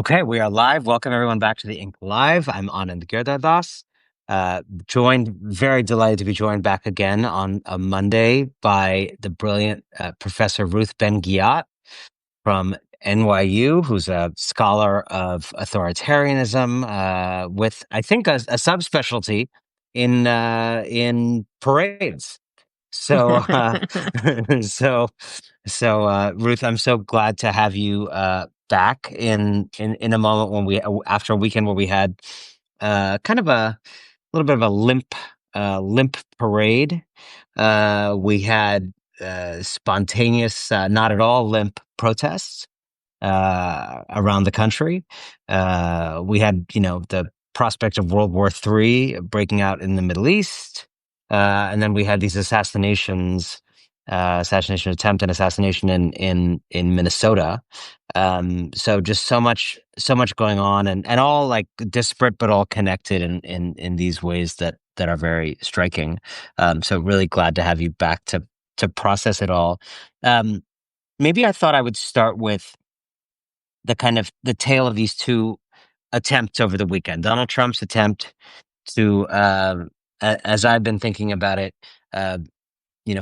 Okay, we are live. Welcome everyone back to the Ink Live. I'm Anand Girdadas. Very delighted to be joined back again on a Monday by the brilliant Professor Ruth Ben-Ghiat from NYU, who's a scholar of authoritarianism with, I think, a subspecialty in parades. So, so, Ruth, I'm so glad to have you back in a moment when after a weekend where we had kind of a little bit of a limp parade. We had spontaneous, not at all limp protests around the country. We had, the prospect of World War III breaking out in the Middle East. And then we had these assassination attempt and assassination in Minnesota. So just so much going on and all like disparate, but all connected in these ways that are very striking. So really glad to have you back to process it all. Maybe I thought I would start with the tale of these two attempts over the weekend. Donald Trump's attempt to, as I've been thinking about it,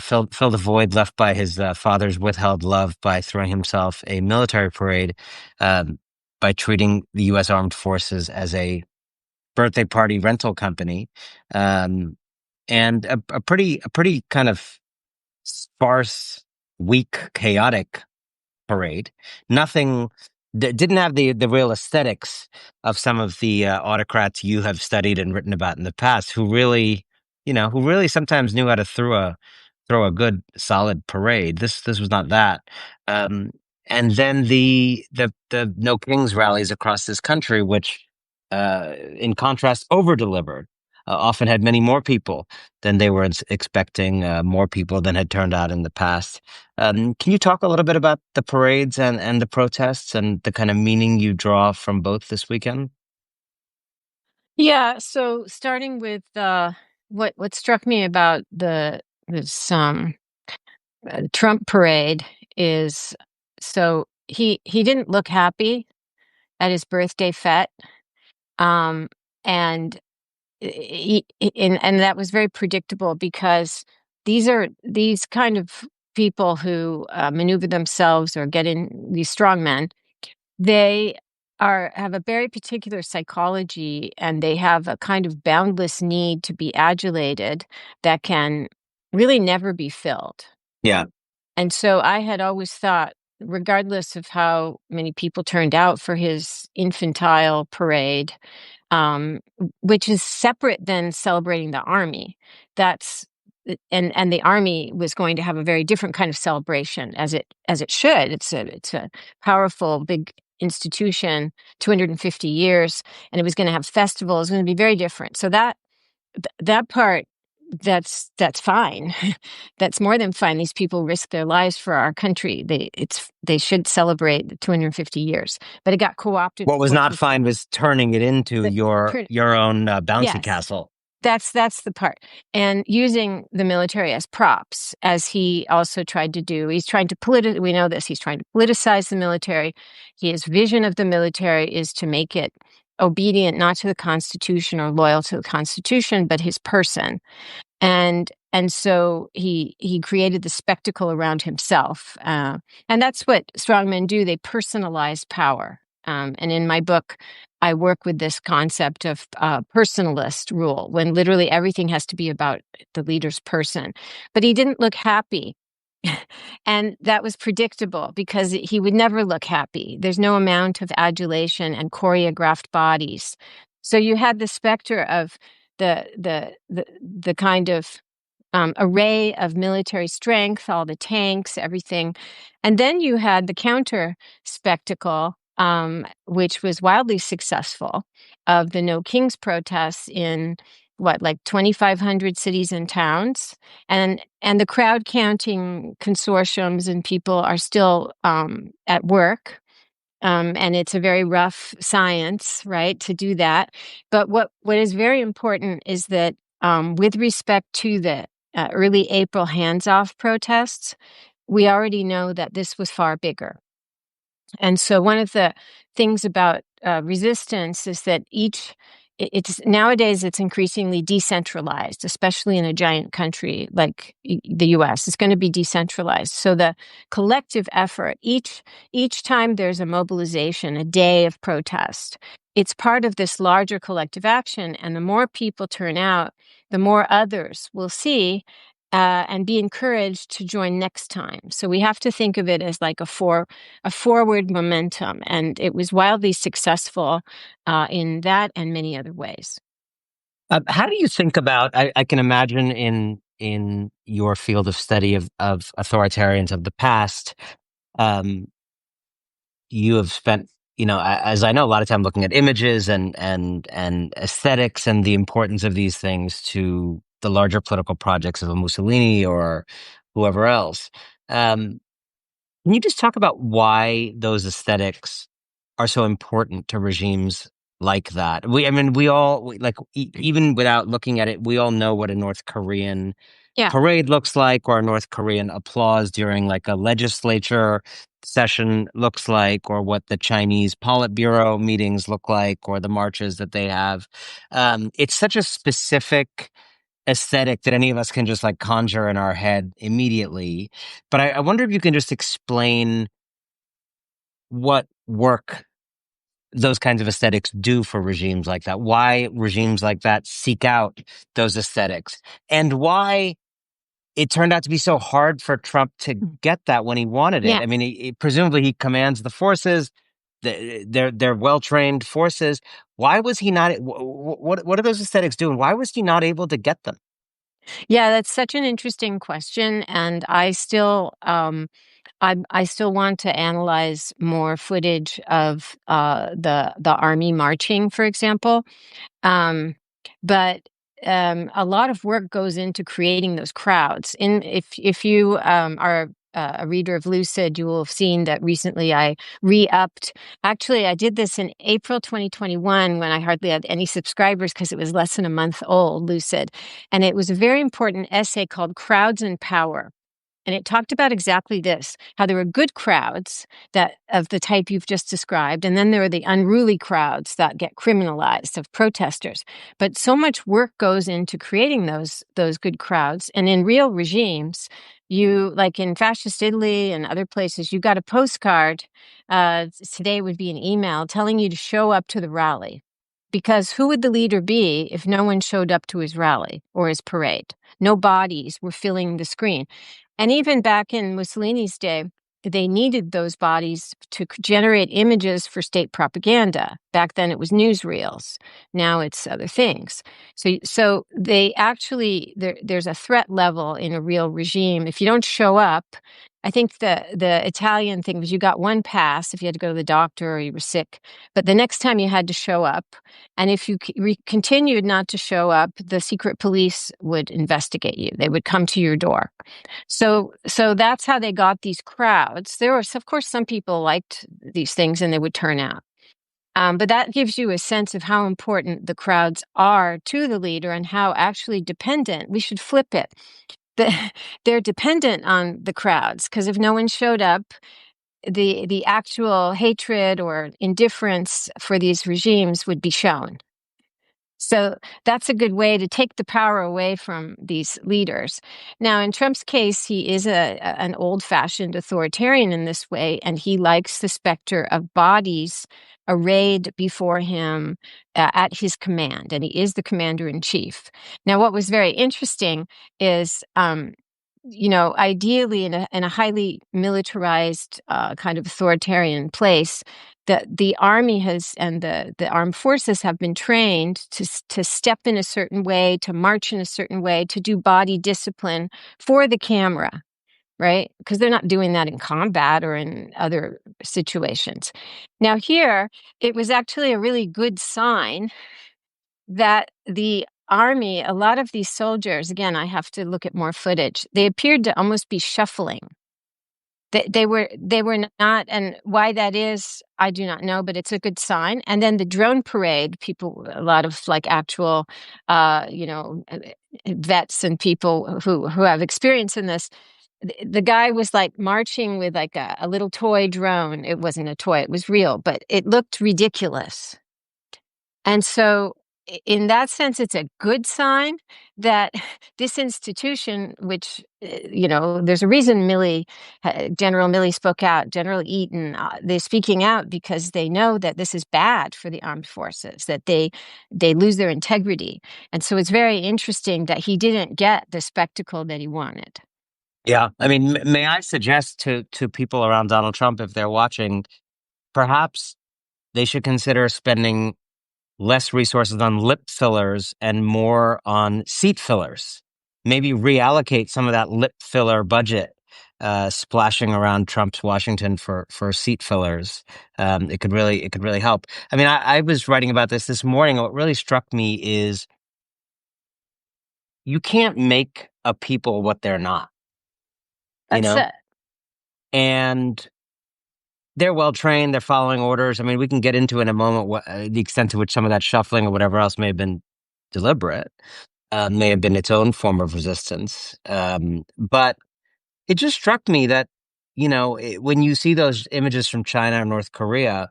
fill the void left by his father's withheld love by throwing himself a military parade, by treating the U.S. Armed Forces as a birthday party rental company, and a pretty kind of sparse, weak, chaotic parade. Nothing didn't have the real aesthetics of some of the autocrats you have studied and written about in the past, who really, who really sometimes knew how to throw a good solid parade. This was not that. And then the No Kings rallies across this country, which, in contrast, over delivered. Often had many more people than they were expecting, more people than had turned out in the past. Can you talk a little bit about the parades and the protests and the kind of meaning you draw from both this weekend? Yeah, so starting with what struck me about this Trump parade is so he didn't look happy at his birthday fete, um, and and that was very predictable because these kind of people who maneuver themselves or get in these strong men. They have a very particular psychology, and they have a kind of boundless need to be adulated that can really never be filled. Yeah. And so I had always thought, regardless of how many people turned out for his infantile parade, um, which is separate than celebrating the army. That's and the army was going to have a very different kind of celebration, as it should. It's a powerful big institution, 250 years, and it was going to have festivals. It was going to be very different. So that part, that's fine. That's more than fine. These people risk their lives for our country. They should celebrate the 250 years, but it got co-opted, What of was course, not with fine was turning it into the your own bouncy yes. castle. That's the part. And using the military as props, as he also tried to do. He's trying to we know this, he's trying to politicize the military. His vision of the military is to make it obedient, not to the Constitution or loyal to the Constitution, but his person. And so he created the spectacle around himself. And that's what strongmen do. They personalize power. And in my book, I work with this concept of personalist rule, when literally everything has to be about the leader's person. But he didn't look happy. And that was predictable because he would never look happy. There's no amount of adulation and choreographed bodies. So you had the specter of the kind of array of military strength, all the tanks, everything. And then you had the counter spectacle, which was wildly successful, of the No Kings protests in like 2,500 cities and towns. And the crowd counting consortiums and people are still at work. And it's a very rough science, right, to do that. But what is very important is that, with respect to the early April hands-off protests, we already know that this was far bigger. And so one of the things about resistance is that it's nowadays it's increasingly decentralized, especially in a giant country like the US. It's going to be decentralized. So the collective effort, each time there's a mobilization, a day of protest, it's part of this larger collective action. And the more people turn out, the more others will see and be encouraged to join next time. So we have to think of it as like a forward momentum. And it was wildly successful in that and many other ways. How do you think about? I can imagine in your field of study of authoritarians of the past, um, you have spent, as I know, a lot of time looking at images and aesthetics and the importance of these things to the larger political projects of a Mussolini or whoever else. Um, can you just talk about why those aesthetics are so important to regimes like that? I mean, like, even without looking at it, we all know what a North Korean Yeah. parade looks like, or a North Korean applause during like a legislature session looks like, or what the Chinese Politburo meetings look like, or the marches that they have. It's such a specific aesthetic that any of us can just like conjure in our head immediately. But I wonder if you can just explain what work those kinds of aesthetics do for regimes like that, why regimes like that seek out those aesthetics, and why it turned out to be so hard for Trump to get that when he wanted it. Yeah. I mean, presumably he commands the forces. They're well-trained forces. Why was he not? What do those aesthetics do, and why was he not able to get them? Yeah, that's such an interesting question. And I still want to analyze more footage of the army marching, for example. Um, but a lot of work goes into creating those crowds. If you are a reader of Lucid, you will have seen that recently I re-upped. Actually, I did this in April 2021 when I hardly had any subscribers because it was less than a month old, Lucid. And it was a very important essay called Crowds and Power. And it talked about exactly this, how there were good crowds that of the type you've just described, and then there are the unruly crowds that get criminalized of protesters. But so much work goes into creating those good crowds. And in real regimes, you like in fascist Italy and other places, you got a postcard. Today would be an email telling you to show up to the rally. Because who would the leader be if no one showed up to his rally or his parade? No bodies were filling the screen. And even back in Mussolini's day, they needed those bodies to generate images for state propaganda. Back then it was newsreels. Now it's other things. So they actually, there's a threat level in a real regime. If you don't show up, I think the Italian thing was you got one pass if you had to go to the doctor or you were sick, but the next time you had to show up. And if you continued not to show up, the secret police would investigate you. They would come to your door. So that's how they got these crowds. There was, of course, some people liked these things and they would turn out. But that gives you a sense of how important the crowds are to the leader and how actually dependent. We should flip it. They're dependent on the crowds because if no one showed up, the actual hatred or indifference for these regimes would be shown. So that's a good way to take the power away from these leaders. Now, in Trump's case, he is an old-fashioned authoritarian in this way, and he likes the specter of bodies arrayed before him at his command, and he is the commander-in-chief. Now, what was very interesting is ideally in a highly militarized kind of authoritarian place, that the army has and the armed forces have been trained to step in a certain way, to march in a certain way, to do body discipline for the camera, right? Because they're not doing that in combat or in other situations. Now here, it was actually a really good sign that the army, a lot of these soldiers, again, I have to look at more footage, they appeared to almost be shuffling. They were not, and why that is, I do not know, but it's a good sign. And then the drone parade, people, a lot of like actual, vets and people who have experience in this, the guy was like marching with like a little toy drone. It wasn't a toy, it was real, but it looked ridiculous. And so, in that sense, it's a good sign that this institution, which, there's a reason General Milley spoke out, General Eaton, they're speaking out because they know that this is bad for the armed forces, that they lose their integrity. And so it's very interesting that he didn't get the spectacle that he wanted. Yeah, I mean, may I suggest to people around Donald Trump, if they're watching, perhaps they should consider spending less resources on lip fillers and more on seat fillers. Maybe reallocate some of that lip filler budget, splashing around Trump's Washington for seat fillers. It could really help. I mean, I was writing about this morning. What really struck me is you can't make a people what they're not, you That's know, and they're well trained. They're following orders. I mean, we can get into in a moment the extent to which some of that shuffling or whatever else may have been deliberate, may have been its own form of resistance. But it just struck me that, when you see those images from China or North Korea,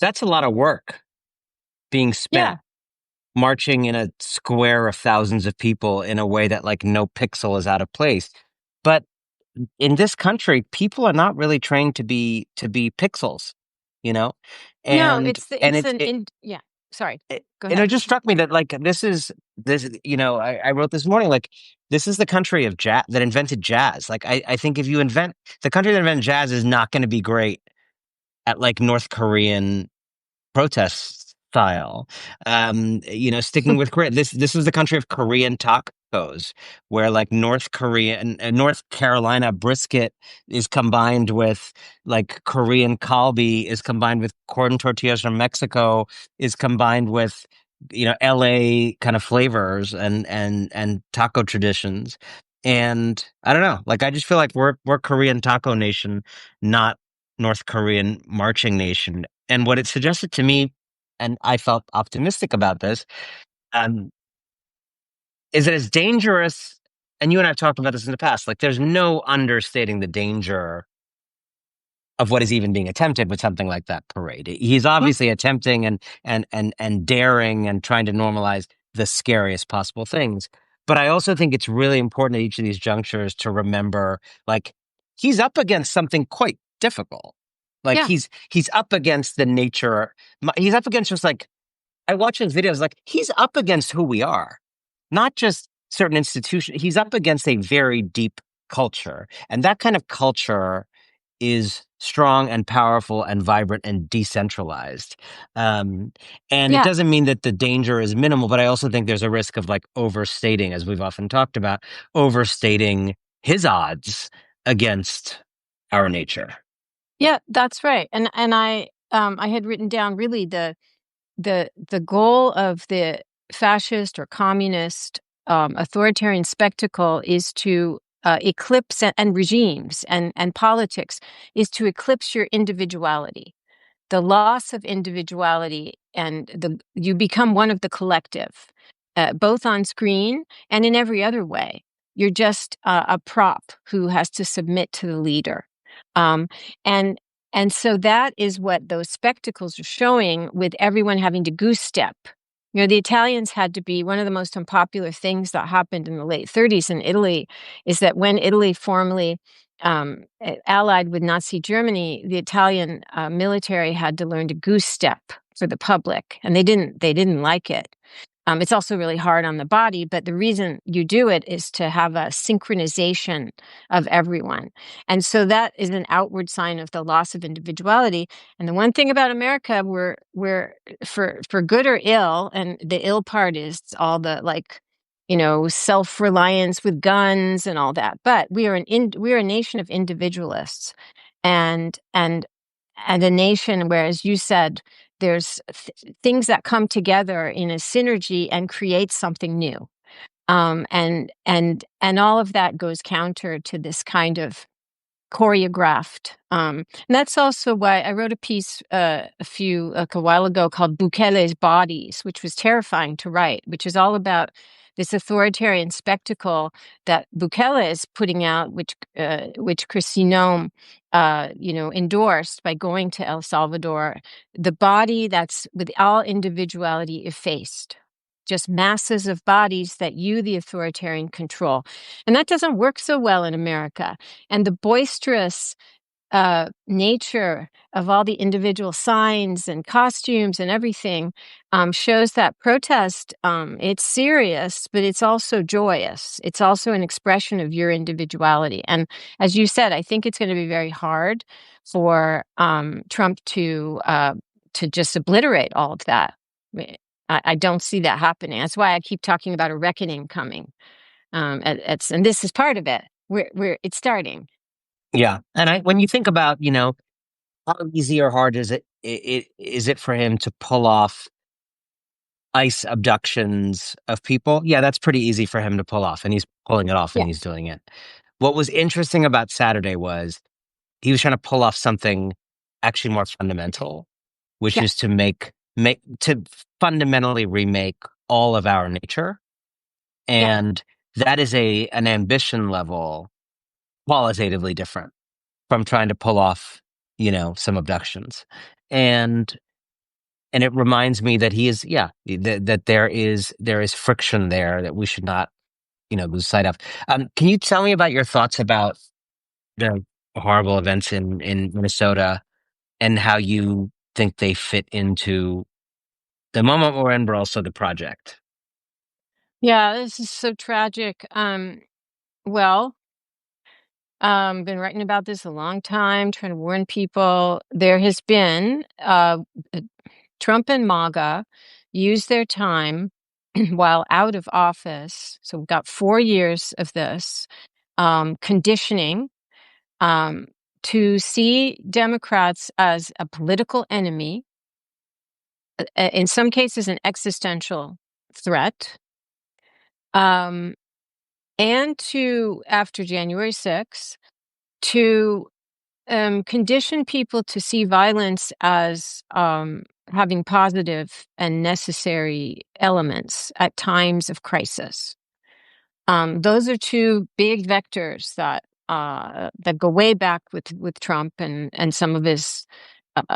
that's a lot of work being Yeah. spent marching in a square of thousands of people in a way that like no pixel is out of place. But in this country, people are not really trained to be pixels, you know, No, and and it's yeah. Sorry. it, Go and it ahead. just struck me that like this. I wrote this morning like this is the country of jazz that invented jazz. Like I think if you invent the country that invented jazz is not going to be great at like North Korean protest style. Sticking with Korea. This is the country of Korean tacos, where like North Carolina brisket is combined with like Korean kalbi, is combined with corn tortillas from Mexico, is combined with LA kind of flavors and taco traditions. And I don't know, like I just feel like we're Korean taco nation, not North Korean marching nation. And what it suggested to me, and I felt optimistic about this, um, is that it's dangerous. And you and I have talked about this in the past. Like, there's no understating the danger of what is even being attempted with something like that parade. He's Mm, obviously attempting and daring and trying to normalize the scariest possible things. But I also think it's really important at each of these junctures to remember, like, he's up against something quite difficult. Like yeah. he's up against the nature. He's up against just like I watch his videos. Like he's up against who we are, not just certain institutions. He's up against a very deep culture, and that kind of culture is strong and powerful and vibrant and decentralized. Um, and it Yeah. doesn't mean that the danger is minimal, but I also think there's a risk of like overstating, as we've often talked about, overstating his odds against our nature. Yeah, that's right. And I had written down really the goal of the fascist or communist authoritarian spectacle is to eclipse and regimes and politics is to eclipse your individuality, the loss of individuality, and the you become one of the collective, both on screen and in every other way. You're just a prop who has to submit to the leader, um, and and so that is what those spectacles are showing, with everyone having to goose step. The Italians had to be one of the most unpopular things that happened in the late 30s in Italy, is that when Italy formally allied with Nazi Germany, the Italian military had to learn to goose step for the public, and they didn't like it. It's also really hard on the body, but the reason you do it is to have a synchronization of everyone. And so that is an outward sign of the loss of individuality. And the one thing about America, we're for good or ill, and the ill part is all the like, self-reliance with guns and all that. But we are a nation of individualists, and and and a nation where, as you said, there's things that come together in a synergy and create something new. And all of that goes counter to this kind of choreographed. And that's also why I wrote a piece like a while ago called Bukele's Bodies, which was terrifying to write, which is all about this authoritarian spectacle that Bukele is putting out, which Christine Nome, endorsed by going to El Salvador. The body that's with all individuality effaced, just masses of bodies that you, the authoritarian, control. And that doesn't work so well in America. And the boisterous nature of all the individual signs and costumes and everything shows that protest, it's serious, but it's also joyous. It's also an expression of your individuality. And as you said, I think it's going to be very hard for Trump to just obliterate all of that. I don't see that happening. That's why I keep talking about a reckoning coming. And this is part of it. It's starting. Yeah. And when you think about, how easy or hard is it for him to pull off ICE abductions of people? Yeah, that's pretty easy for him to pull off, and he's pulling it off and Yeah, he's doing it. What was interesting about Saturday was he was trying to pull off something actually more fundamental, which yeah, is to make to fundamentally remake all of our nature. yeah. And that is an ambition level qualitatively different from trying to pull off, some abductions. And and it reminds me that he is, yeah, that there is friction there that we should not, lose sight of. Can you tell me about your thoughts about the horrible events in Minnesota and how you think they fit into the moment we're in, but also the project? Yeah, this is so tragic. Well, been writing about this a long time, trying to warn people. There has been Trump and MAGA use their time while out of office. So we've got 4 years of this conditioning um, to see Democrats as a political enemy, in some cases, an existential threat. And to, after January 6th, to condition people to see violence as having positive and necessary elements at times of crisis. Those are two big vectors that go way back with Trump and some of his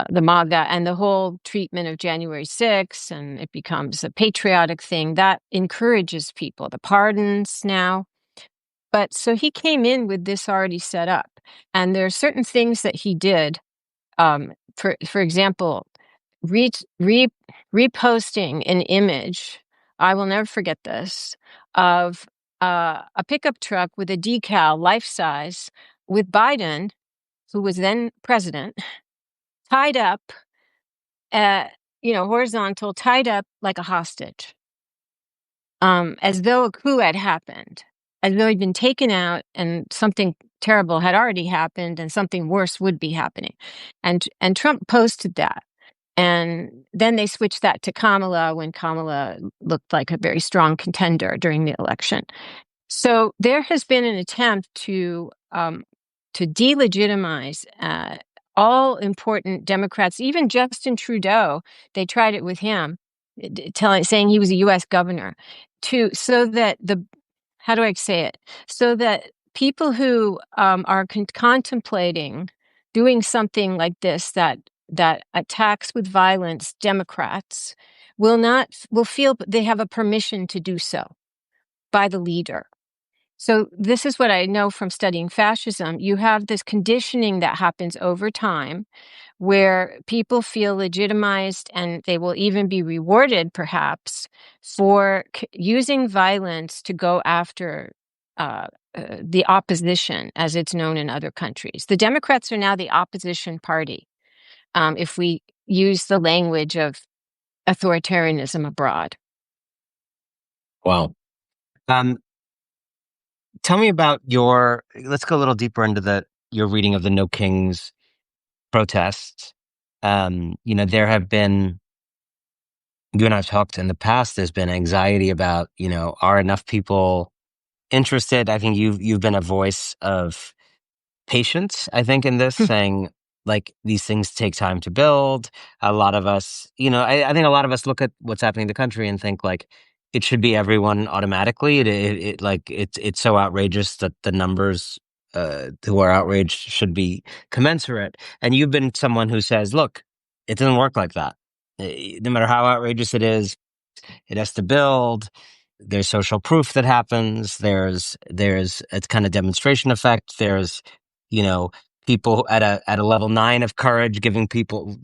the MAGA and the whole treatment of January 6th, and it becomes a patriotic thing that encourages people. The pardons now. But so he came in with this already set up, and there are certain things that he did. For example, re, re, reposting an image. I will never forget this of a pickup truck with a decal, life size, with Biden, who was then president, tied up, horizontal, tied up like a hostage. As though a coup had happened, as though he'd been taken out and something terrible had already happened and something worse would be happening. And Trump posted that. And then they switched that to Kamala when Kamala looked like a very strong contender during the election. So there has been an attempt to delegitimize all important Democrats, even Justin Trudeau. They tried it with him, saying he was a U.S. governor, so that how do I say it? So that people who are contemplating doing something like this that attacks with violence Democrats will feel they have a permission to do so by the leader. So this is what I know from studying fascism. You have this conditioning that happens over time where people feel legitimized, and they will even be rewarded perhaps for using violence to go after the opposition, as it's known in other countries. The Democrats are now the opposition party, if we use the language of authoritarianism abroad. Wow. Um, Tell me about let's go a little deeper into your reading of the No Kings protests. There have been, you and I have talked in the past, there's been anxiety about, are enough people interested? I think you've been a voice of patience, I think, in this, saying like these things take time to build. A lot of us, I think a lot of us look at what's happening in the country and think like it should be everyone automatically. It's so outrageous that the numbers who are outraged should be commensurate. And you've been someone who says, look, it doesn't work like that. No matter how outrageous it is, it has to build. There's social proof that happens. There's it's kind of demonstration effect. There's, you know, people at a level 9 of courage giving people,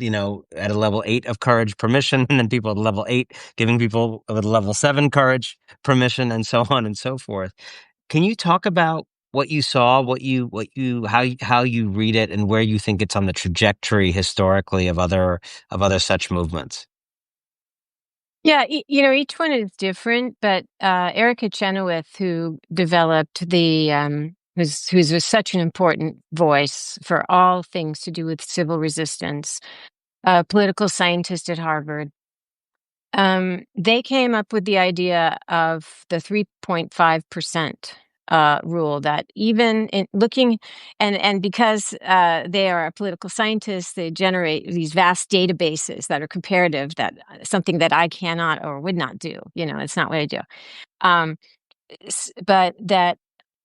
at a level 8 of courage permission, and then people at level 8 giving people with level 7 courage permission, and so on and so forth. Can you talk about what you saw, how you read it, and where you think it's on the trajectory historically of other such movements? Yeah, each one is different, but Erica Chenoweth, who developed who's was such an important voice for all things to do with civil resistance, a political scientist at Harvard. They came up with the idea of the 3.5% rule, that even in looking, and because they are political scientists, they generate these vast databases that are comparative, that something that I cannot or would not do. It's not what I do. Um, but that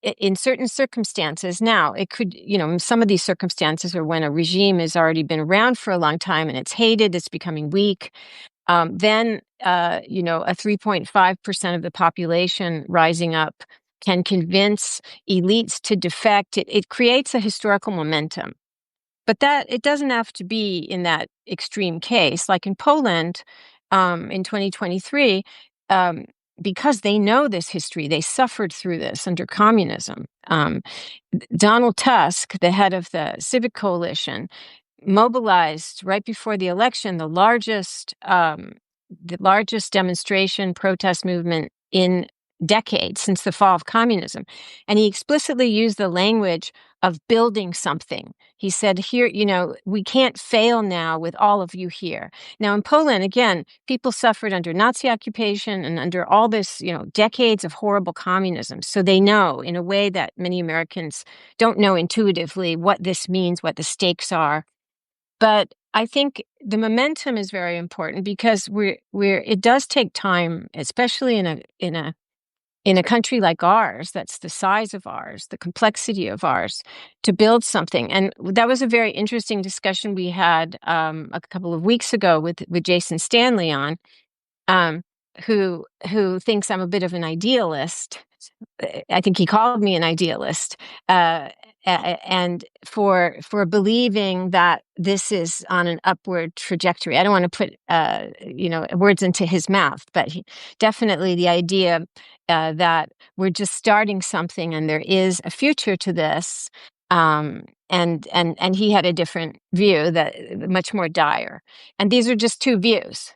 in certain circumstances, now it could, some of these circumstances are when a regime has already been around for a long time and it's hated, it's becoming weak. Then, a 3.5% of the population rising up can convince elites to defect. It creates a historical momentum. But that it doesn't have to be in that extreme case. Like in Poland, in 2023, um, because they know this history, they suffered through this under communism. Donald Tusk, the head of the Civic Coalition, mobilized right before the election the largest demonstration protest movement in decades since the fall of communism. And he explicitly used the language of building something. He said, here, we can't fail now with all of you here. Now in Poland, again, people suffered under Nazi occupation and under all this, decades of horrible communism. So they know in a way that many Americans don't know intuitively what this means, what the stakes are. But I think the momentum is very important because it does take time, especially in a country like ours, that's the size of ours, the complexity of ours, to build something. And that was a very interesting discussion we had a couple of weeks ago with Jason Stanley on, um, who thinks I'm a bit of an idealist. I think he called me an idealist, and for believing that this is on an upward trajectory. I don't want to put words into his mouth, but definitely the idea that we're just starting something and there is a future to this. And he had a different view, that much more dire. And these are just two views.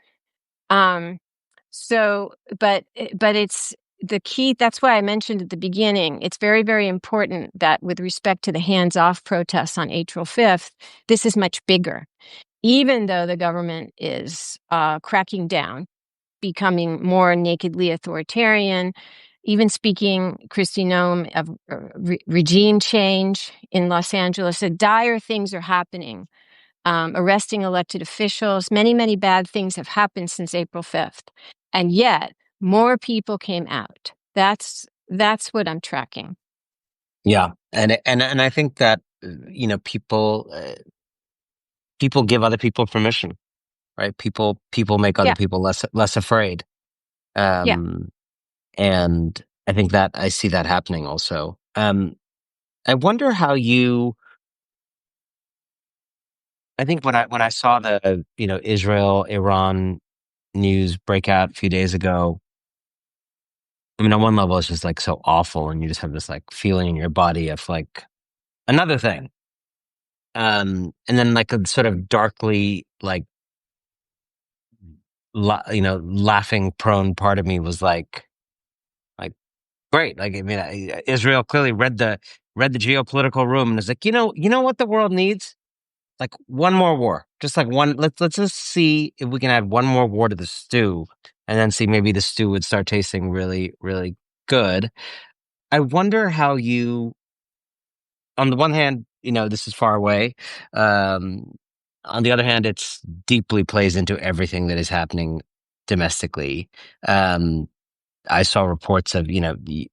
Um, but it's the key. That's why I mentioned at the beginning, it's very, very important that with respect to the hands-off protests on April 5th, this is much bigger. Even though the government is cracking down, becoming more nakedly authoritarian, even speaking, Kristi Noem, of regime change in Los Angeles, so dire things are happening. Arresting elected officials. Many, many bad things have happened since April 5th. And yet, more people came out. That's what I'm tracking. Yeah, and I think that people give other people permission, right? People make other Yeah, people less afraid, yeah. um, and I think that I see that happening also. I wonder how you. I think when I saw the Israel Iran news breakout a few days ago, I mean, on one level, it's just like so awful, and you just have this like feeling in your body of like another thing. And then like a sort of darkly like laughing prone part of me was like great. Like I mean, Israel clearly read the geopolitical room and is like, you know what the world needs? Like one more war, just like one. Let's just see if we can add one more war to the stew, and then see maybe the stew would start tasting really, really good. I wonder how you, on the one hand, this is far away. Um, on the other hand, it's deeply plays into everything that is happening domestically. Um, I saw reports of, the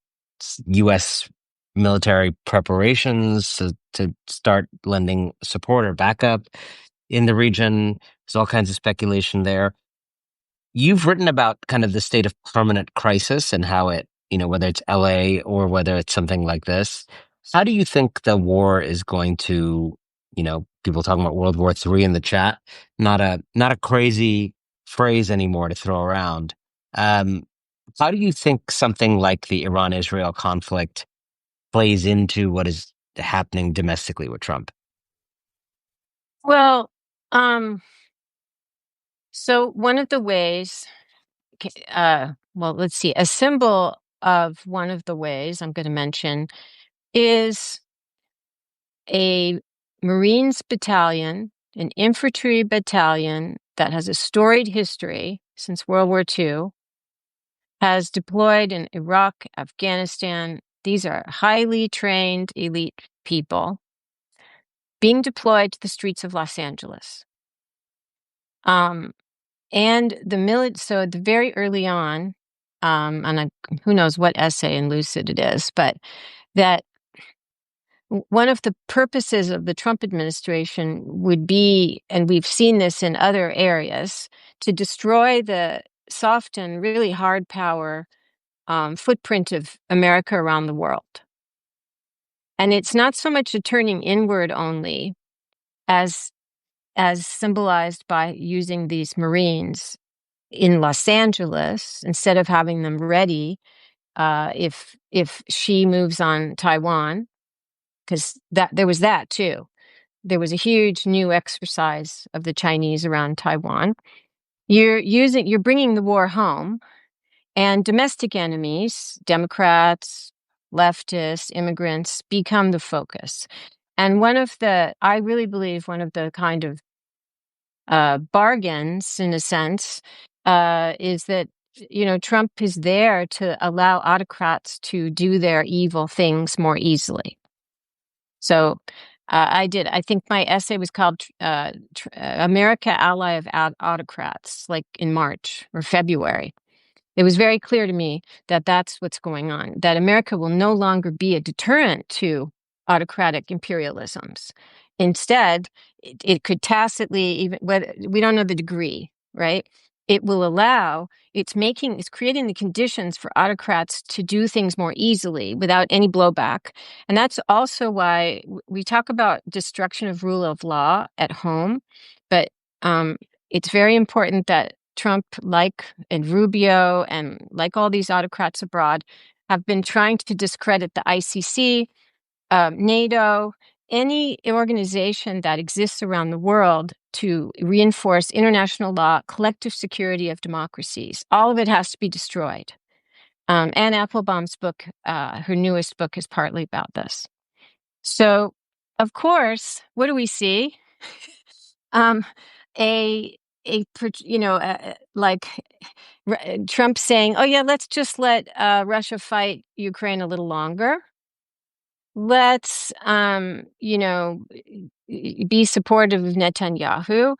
U.S. military preparations to start lending support or backup in the region. There's all kinds of speculation there. You've written about kind of the state of permanent crisis and how it, whether it's LA or whether it's something like this. How do you think the war is going to, people talking about World War III in the chat, not a crazy phrase anymore to throw around. Um, how do you think something like the Iran-Israel conflict plays into what is happening domestically with Trump? Well, um, so one of the ways, well, let's see, a symbol of one of the ways I'm going to mention is a Marines battalion, an infantry battalion that has a storied history since World War II, has deployed in Iraq, Afghanistan. These are highly trained elite people being deployed to the streets of Los Angeles. And so the very early on, who knows what essay in Lucid it is, but that one of the purposes of the Trump administration would be, and we've seen this in other areas, to destroy the soft and really hard power footprint of America around the world. And it's not so much a turning inward only as symbolized by using these Marines in Los Angeles instead of having them ready if she moves on Taiwan, because that there was that too. There was a huge new exercise of the Chinese around Taiwan. You're bringing the war home, and domestic enemies, Democrats, leftists, immigrants, become the focus. And I really believe one of the kind of bargains, in a sense, is that Trump is there to allow autocrats to do their evil things more easily. So I think my essay was called America Ally of Autocrats, like in March or February. It was very clear to me that that's what's going on, that America will no longer be a deterrent to autocratic imperialisms. Instead, it could tacitly, even whether we don't know the degree, right? It will it's creating the conditions for autocrats to do things more easily without any blowback. And that's also why we talk about destruction of rule of law at home, but it's very important that Trump, and Rubio, and like all these autocrats abroad, have been trying to discredit the ICC, NATO, any organization that exists around the world to reinforce international law, collective security of democracies. All of it has to be destroyed. Anne Applebaum's book, her newest book, is partly about this. So, of course, what do we see? Um, a like Trump saying, "Oh yeah, let's just let Russia fight Ukraine a little longer. Let's be supportive of Netanyahu."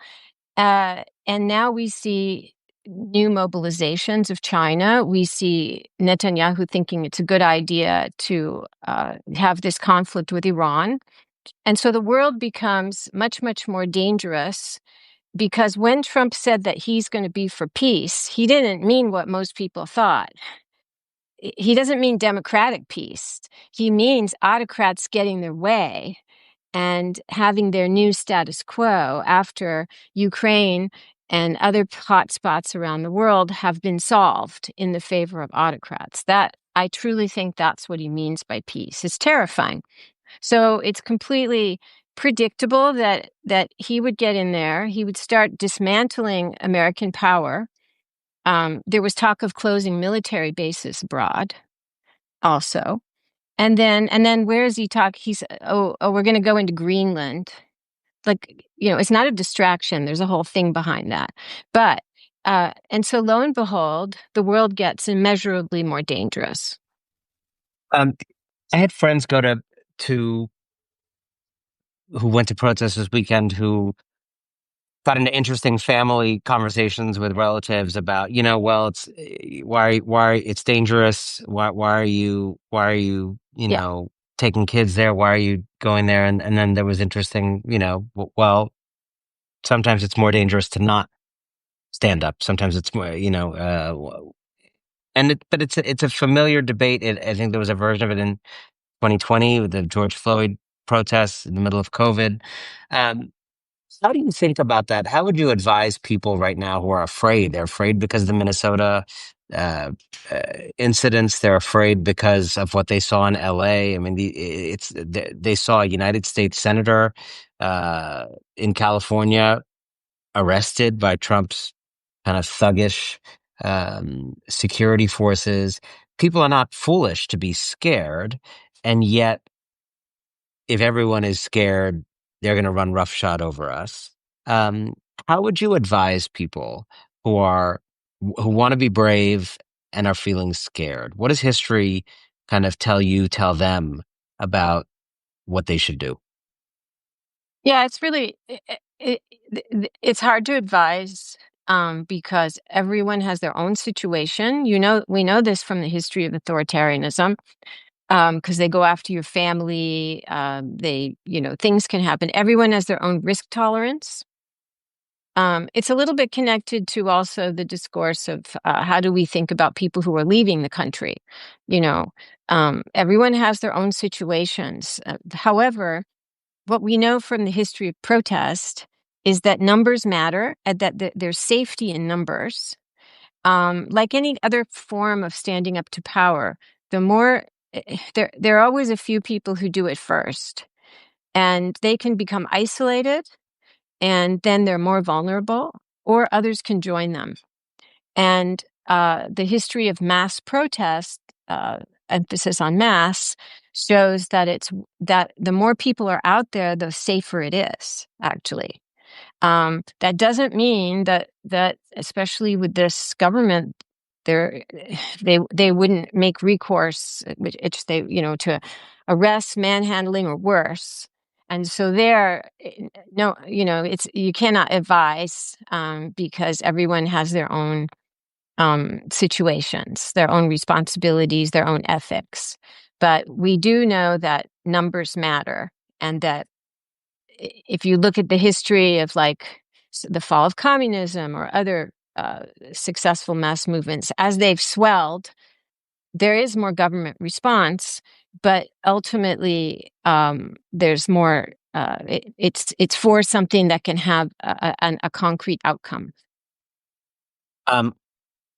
And now we see new mobilizations of China. We see Netanyahu thinking it's a good idea to have this conflict with Iran. And so the world becomes much, much more dangerous, because when Trump said that he's going to be for peace, he didn't mean what most people thought. He doesn't mean democratic peace. He means autocrats getting their way and having their new status quo after Ukraine and other hotspots around the world have been solved in the favor of autocrats. That I truly think that's what he means by peace. It's terrifying. So it's completely predictable that he would get in there. He would start dismantling American power. There was talk of closing military bases abroad also. And then where is he talk? He's, we're going to go into Greenland. Like, it's not a distraction. There's a whole thing behind that. But, and so lo and behold, the world gets immeasurably more dangerous. I had friends go to who went to protest this weekend who got into interesting family conversations with relatives about, well, it's why it's dangerous. Why are you, Yeah. taking kids there? Why are you going there? And then there was interesting, well, sometimes it's more dangerous to not stand up. Sometimes it's more, but it's a familiar debate. I think there was a version of it in 2020 with the George Floyd protests in the middle of COVID. Um, how do you think about that? How would you advise people right now who are afraid? They're afraid because of the Minnesota uh, uh, incidents. They're afraid because of what they saw in LA. I mean, they saw a United States senator uh, in California arrested by Trump's kind of thuggish security forces. People are not foolish to be scared, and yet if everyone is scared, they're going to run roughshod over us. Um, how would you advise people who are who want to be brave and are feeling scared? What does history kind of tell them about what they should do? Yeah, it's really it's hard to advise because everyone has their own situation. We know this from the history of authoritarianism because they go after your family. Things can happen. Everyone has their own risk tolerance. It's a little bit connected to also the discourse of how do we think about people who are leaving the country. You know, everyone has their own situations. However, what we know from the history of protest is that numbers matter and that there's safety in numbers. Like any other form of standing up to power, the more there are always a few people who do it first, and they can become isolated, and then they're more vulnerable, or others can join them. And the history of mass protest, emphasis on mass, shows that it's that the more people are out there, the safer it is, actually. That doesn't mean that especially with this government, they're, they wouldn't make recourse, which it's they to arrest, manhandling, or worse. And so there, no, it's you cannot advise because everyone has their own situations, their own responsibilities, their own ethics. But we do know that numbers matter, and that if you look at the history of like the fall of communism or other successful mass movements, as they've swelled, there is more government response, but ultimately there's more. It's for something that can have a concrete outcome. Um,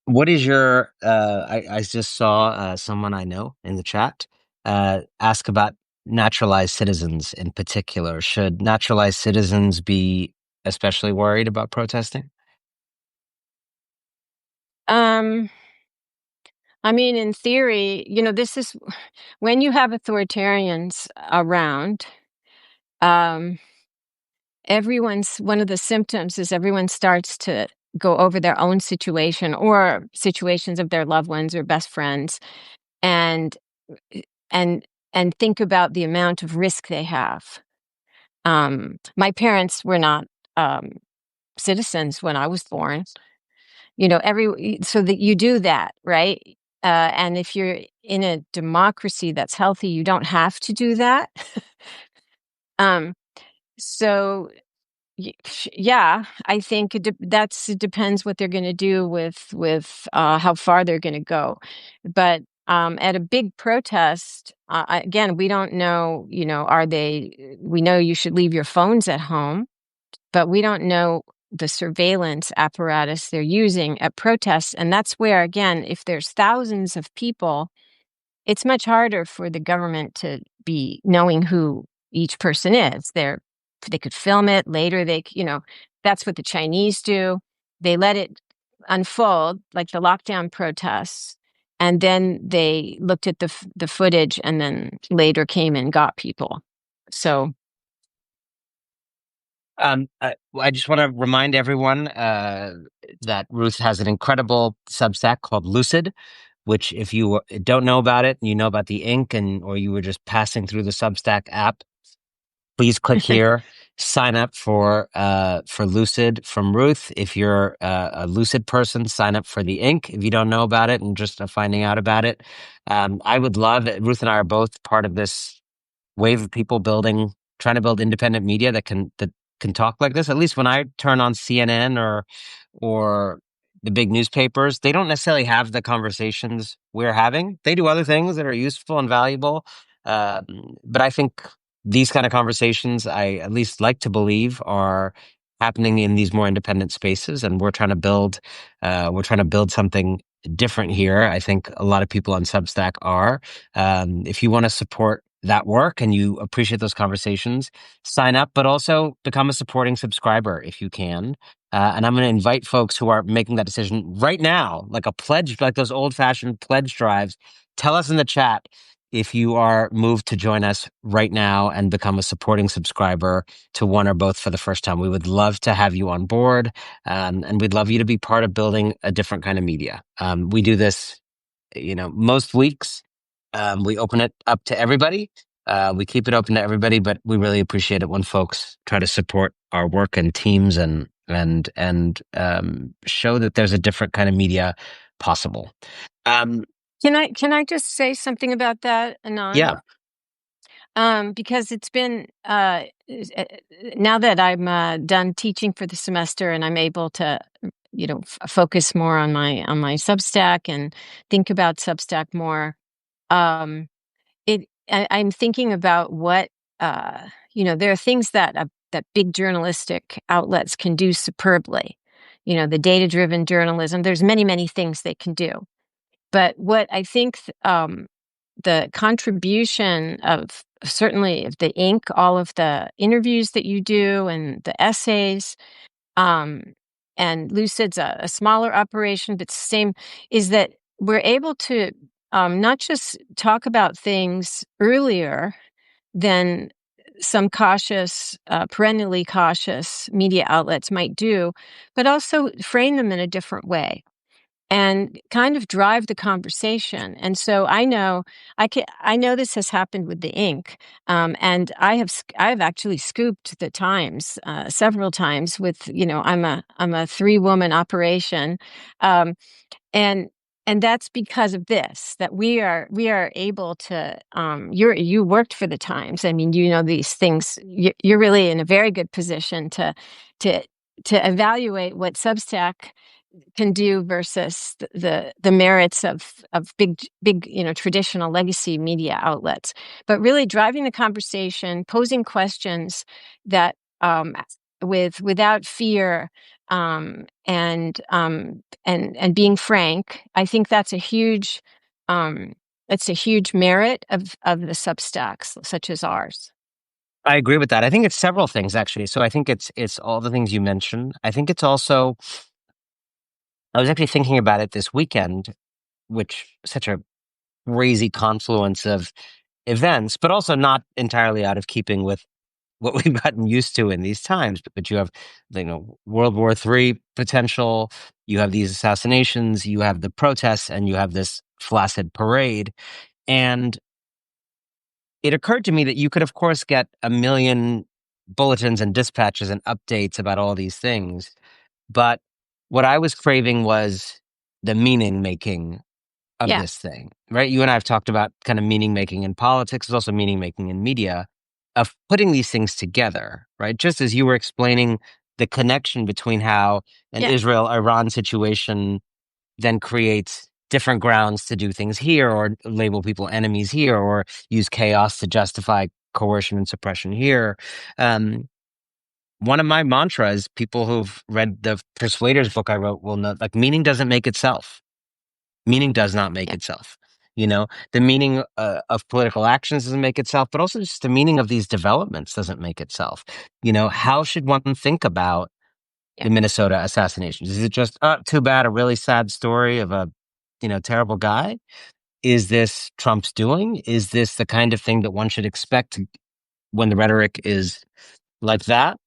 what is your? I just saw someone I know in the chat ask about naturalized citizens in particular. Should naturalized citizens be especially worried about protesting? Um, I mean, in theory, this is when you have authoritarians around. Um, everyone's one of the symptoms is everyone starts to go over their own situation or situations of their loved ones or best friends, and and and think about the amount of risk they have. My parents were not um, citizens when I was born. Every so that you do that, right? And if you're in a democracy that's healthy, you don't have to do that. um, so yeah, I think it depends what they're going to do with how far they're going to go. But at a big protest, again, we don't know. Are they? We know you should leave your phones at home, but we don't know the surveillance apparatus they're using at protests, and that's where, again, if there's thousands of people, it's much harder for the government to be knowing who each person is. They could film it later. That's what the Chinese do. They let it unfold like the lockdown protests, and then they looked at the footage, and then later came and got people. So, I just want to remind everyone that Ruth has an incredible Substack called Lucid, which if you don't know about it, and you know about the Ink, or you were just passing through the Substack app, please click here. Sign up for Lucid from Ruth. If you're a Lucid person, sign up for the Ink. If you don't know about it and just are finding out about it, I would love it. Ruth and I are both part of this wave of people trying to build independent media that can talk like this. At least when I turn on CNN or the big newspapers, they don't necessarily have the conversations we're having. They do other things that are useful and valuable. But I think these kind of conversations, I at least like to believe, are happening in these more independent spaces, and we're trying to build something different here. I think a lot of people on Substack are. If you want to support that work and you appreciate those conversations, sign up, but also become a supporting subscriber if you can. And I'm going to invite folks who are making that decision right now, like a pledge, like those old fashioned pledge drives. Tell us in the chat if you are moved to join us right now and become a supporting subscriber to one or both for the first time. We would love to have you on board. And we'd love you to be part of building a different kind of media. We do this, most weeks. We open it up to everybody. We keep it open to everybody, but we really appreciate it when folks try to support our work and teams and show that there's a different kind of media possible. Um, Can I just say something about that, Anand? yeah, Because it's been now that I'm done teaching for the semester and I'm able to, focus more on my Substack and think about Substack more. Um, I'm thinking about what there are things that big journalistic outlets can do superbly. The data-driven journalism. There's many things they can do. But what I think the contribution of certainly of the Ink, all of the interviews that you do and the essays, um, and Lucid's a smaller operation, but same, is that we're able to not just talk about things earlier than some cautious, perennially cautious media outlets might do, but also frame them in a different way and kind of drive the conversation. And so I know this has happened with the Ink, and I have actually scooped the Times several times with I'm a 3-woman operation, um, and and that's because of this, that we are able to you worked for the Times. I mean, these things. You're really in a very good position to to evaluate what Substack can do versus the merits of big traditional legacy media outlets, but really driving the conversation, posing questions that without fear, and being frank. I think that's a huge merit of the Substacks such as ours. I agree with that. I think it's several things actually. So I think it's all the things you mentioned. I think it's also, I was actually thinking about it this weekend, which such a crazy confluence of events, but also not entirely out of keeping with what we've gotten used to in these times. But you have, World War III potential, you have these assassinations, you have the protests, and you have this flaccid parade. And it occurred to me that you could, of course, get a million bulletins and dispatches and updates about all these things. But what I was craving was the meaning making of Yeah, this thing, right? You and I have talked about kind of meaning making in politics, there's also meaning making in media, of putting these things together, right? Just as you were explaining the connection between how an yeah, Israel-Iran situation then creates different grounds to do things here or label people enemies here or use chaos to justify coercion and suppression here. Um, One of my mantras, people who've read the Persuaders book I wrote will know, like, meaning doesn't make itself. Meaning does not make yeah, itself. The meaning of political actions doesn't make itself, but also just the meaning of these developments doesn't make itself. How should one think about yeah, the Minnesota assassinations? Is it just, too bad, a really sad story of a, terrible guy? Is this Trump's doing? Is this the kind of thing that one should expect when the rhetoric is like that?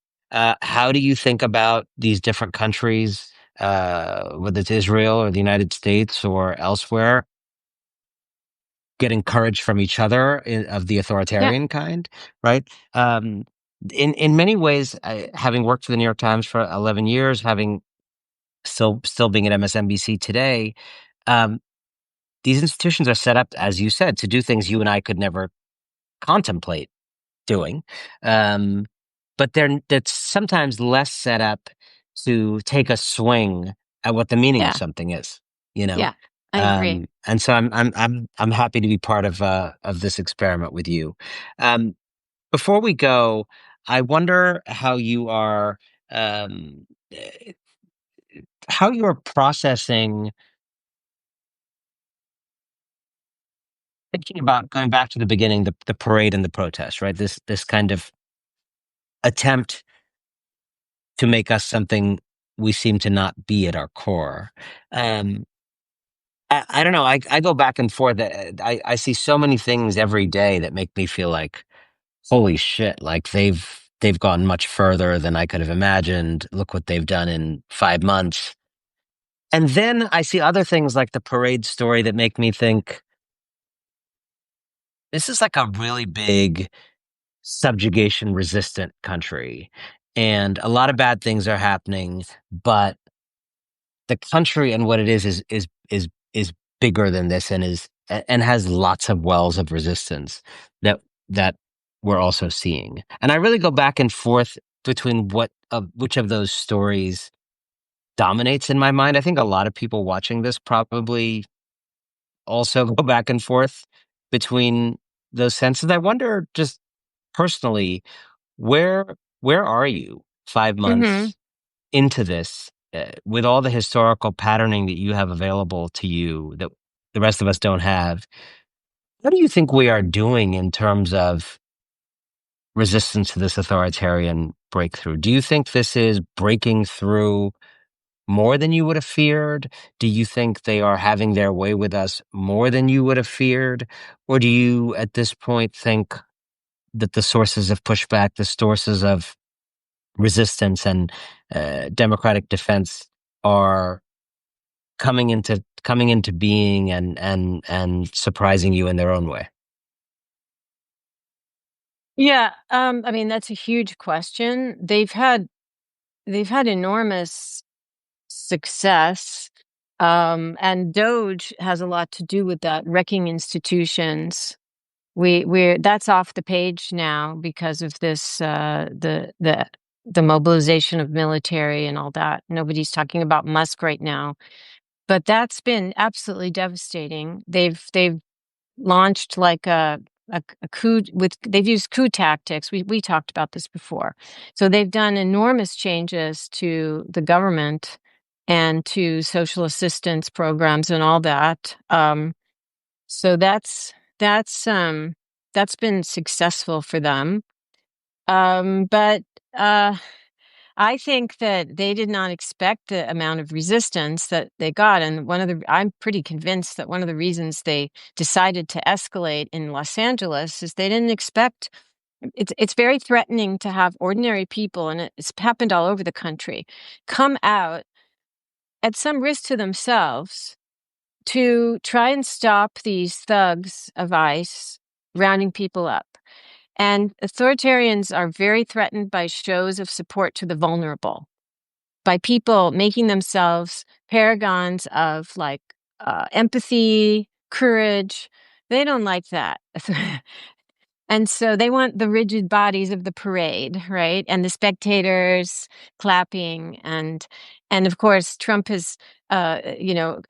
How do you think about these different countries, whether it's Israel or the United States or elsewhere, getting courage from each other of the yeah. authoritarian kind, right? in many ways, having worked for the New York Times for 11 years, having still being at MSNBC today, um, these institutions are set up, as you said, to do things you and I could never contemplate doing. Um, but they're sometimes less set up to take a swing at what the meaning of Yeah. something is, you know? Yeah. I agree. And so I'm happy to be part of this experiment with you. Um, Before we go, I wonder um, eh, how you are processing thinking about going back to the beginning, the parade and the protest, right? This kind of attempt to make us something we seem to not be at our core. Um, I don't know. I go back and forth. I see so many things every day that make me feel like, holy shit! Like they've gone much further than I could have imagined. Look what they've done in 5 months. And then I see other things like the parade story that make me think this is like a really big subjugation resistant country. And a lot of bad things are happening, but the country and what it is bigger than this and and has lots of wells of resistance that that we're also seeing. And I really go back and forth between which of those stories dominates in my mind. I think a lot of people watching this probably also go back and forth between those senses. I wonder just personally, where where are you five Hmm. months into this with all the historical patterning that you have available to you that the rest of us don't have? What do you think we are doing in terms of resistance to this authoritarian breakthrough? Do you think this is breaking through more than you would have feared? Do you think they are having their way with us more than you would have feared? Or do you, at this point, think that the sources of pushback, the sources of resistance and democratic defense are coming into being and surprising you in their own way? Yeah. I mean, that's a huge question. They've had enormous success. And Doge has a lot to do with that, wrecking institutions. We're That's off the page now because of this the mobilization of military and all that. Nobody's talking about Musk right now, but that's been absolutely devastating. They've launched like a coup with they've used coup tactics. We talked about this before. So they've done enormous changes to the government and to social assistance programs and all that. So that's um that's been successful for them. But uh I think that they did not expect the amount of resistance that they got. And I'm pretty convinced that one of the reasons they decided to escalate in Los Angeles is they didn't expect it's very threatening to have ordinary people, and it's happened all over the country, come out at some risk to themselves to try and stop these thugs of ICE rounding people up. And authoritarians are very threatened by shows of support to the vulnerable, by people making themselves paragons of like empathy, courage. They don't like that. And so they want the rigid bodies of the parade, right? And the spectators clapping. And of course, Trump has,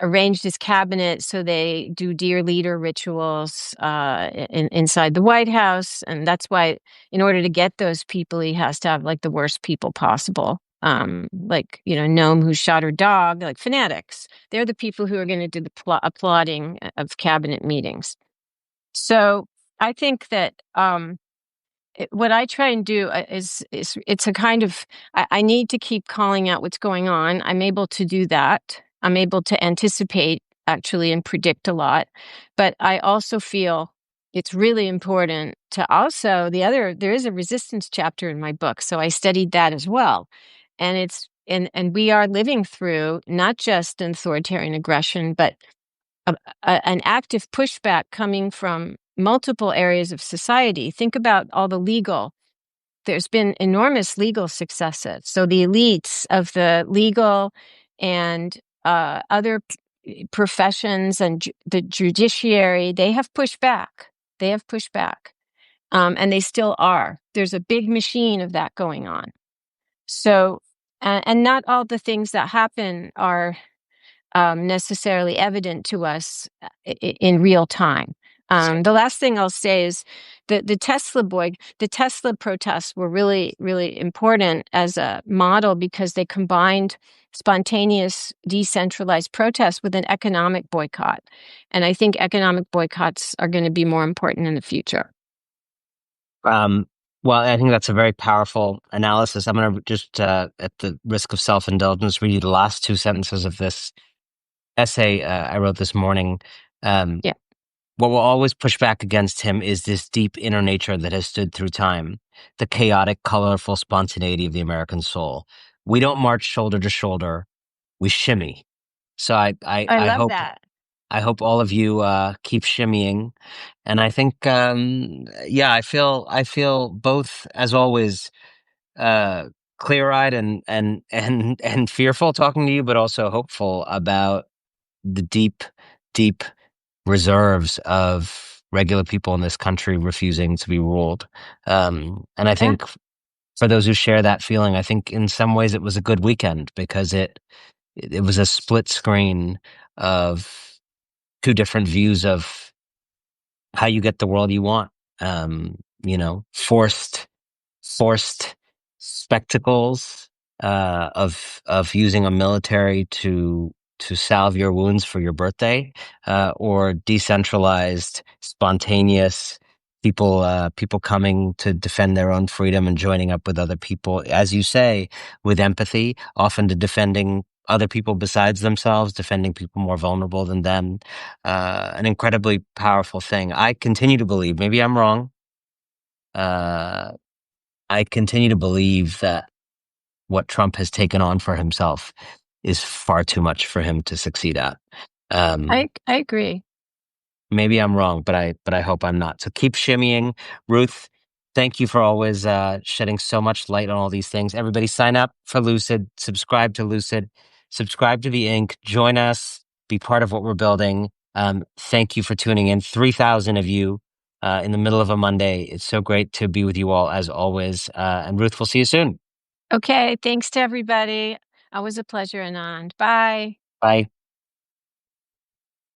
arranged his cabinet so they do dear leader rituals inside the White House. And that's why, in order to get those people, he has to have like the worst people possible. Like, Noam who shot her dog, like fanatics. They're the people who are going to do the applauding of cabinet meetings. So I think that what I try and do is it's a kind of I need to keep calling out what's going on. I'm able to do that. I'm able to anticipate actually and predict a lot, but I also feel it's really important to also there is a resistance chapter in my book, so I studied that as well, and and we are living through not just an authoritarian aggression, but an active pushback coming from multiple areas of society. Think about all the legal there's been enormous legal successes. So the elites of the legal and other professions and the judiciary, they have pushed back. They have pushed back. And they still are. There's a big machine of that going on. So, and not all the things that happen are necessarily evident to us in real time. The last thing I'll say is that the Tesla protests were really, really important as a model because they combined spontaneous, decentralized protests with an economic boycott. And I think economic boycotts are going to be more important in the future. Well, I think that's a very powerful analysis. I'm going to just, at the risk of self-indulgence, read you the last two sentences of this essay I wrote this morning. Yeah. What will always push back against him is this deep inner nature that has stood through time, the chaotic, colorful spontaneity of the American soul. We don't march shoulder to shoulder; we shimmy. So I I love hope that. all of you keep shimmying, and I think yeah, I feel both, as always, uh, clear-eyed and fearful talking to you, but also hopeful about the deep reserves of regular people in this country refusing to be ruled. And I Yeah. think for those who share that feeling, I think in some ways it was a good weekend because it was a split screen of two different views of how you get the world you want. Forced spectacles of using a military to salve your wounds for your birthday, or decentralized, spontaneous people coming to defend their own freedom and joining up with other people, as you say, with empathy, often to defending other people besides themselves, defending people more vulnerable than them. An incredibly powerful thing. I continue to believe, maybe I'm wrong, uh, I continue to believe that what Trump has taken on for himself is far too much for him to succeed at. Um, I agree. Maybe I'm wrong, but I hope I'm not. So keep shimmying, Ruth. Thank you for always shedding so much light on all these things. Everybody, sign up for Lucid, subscribe to Lucid, subscribe to the Ink, join us, be part of what we're building. Thank you for tuning in. 3,000 of you in the middle of a Monday. It's so great to be with you all as always. And Ruth, we'll see you soon. Okay. Thanks to everybody. Always a pleasure, Anand. Bye. Bye.